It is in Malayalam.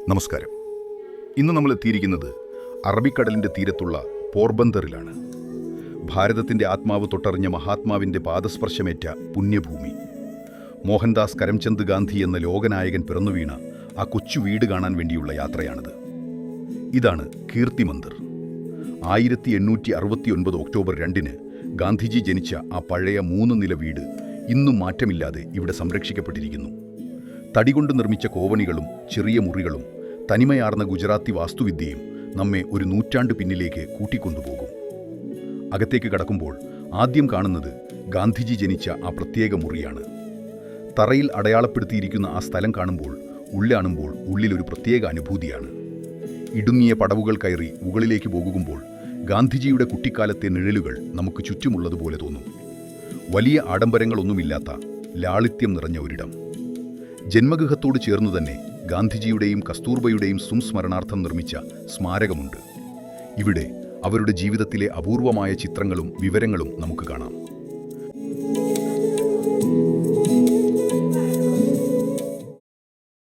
നമസ്കാരം. ഇന്ന് നമ്മൾ എത്തിയിരിക്കുന്നത് അറബിക്കടലിൻ്റെ തീരത്തുള്ള പോർബന്തറിലാണ്. ഭാരതത്തിൻ്റെ ആത്മാവ് തൊട്ടറിഞ്ഞ മഹാത്മാവിൻ്റെ പാദസ്പർശമേറ്റ പുണ്യഭൂമി. മോഹൻദാസ് കരംചന്ദ് ഗാന്ധി എന്ന ലോകനായകൻ പിറന്നുവീണ ആ കൊച്ചു വീട് കാണാൻ വേണ്ടിയുള്ള യാത്രയാണിത്. ഇതാണ് കീർത്തി മന്ദിർ. 1869 ഒക്ടോബർ 2 ഗാന്ധിജി ജനിച്ച ആ പഴയ 3 നില വീട് ഇന്നും മാറ്റമില്ലാതെ ഇവിടെ സംരക്ഷിക്കപ്പെട്ടിരിക്കുന്നു. തടികൊണ്ട് നിർമ്മിച്ച കോവണികളും ചെറിയ മുറികളും തനിമയാർന്ന ഗുജറാത്തി വാസ്തുവിദ്യയും നമ്മെ ഒരു നൂറ്റാണ്ട് പിന്നിലേക്ക് കൂട്ടിക്കൊണ്ടുപോകും. അകത്തേക്ക് കടക്കുമ്പോൾ ആദ്യം കാണുന്നത് ഗാന്ധിജി ജനിച്ച ആ പ്രത്യേക മുറിയാണ്. തറയിൽ അടയാളപ്പെടുത്തിയിരിക്കുന്ന ആ സ്ഥലം കാണുമ്പോൾ ഉള്ളിലൊരു പ്രത്യേക അനുഭൂതിയാണ്. ഇടുങ്ങിയ പടവുകൾ കയറി മുകളിലേക്ക് പോകുമ്പോൾ ഗാന്ധിജിയുടെ കുട്ടിക്കാലത്തെ നിഴലുകൾ നമുക്ക് ചുറ്റുമുള്ളതുപോലെ തോന്നും. വലിയ ആഡംബരങ്ങളൊന്നുമില്ലാത്ത ലാളിത്യം നിറഞ്ഞ ഒരിടം. ജന്മഗൃഹത്തോട് ചേർന്നു തന്നെ ഗാന്ധിജിയുടെയും കസ്തൂർബയുടെയും സംസ്മരണാർത്ഥം നിർമ്മിച്ച സ്മാരകമുണ്ട്. ഇവിടെ അവരുടെ ജീവിതത്തിലെ അപൂർവമായ ചിത്രങ്ങളും വിവരങ്ങളും നമുക്ക് കാണാം.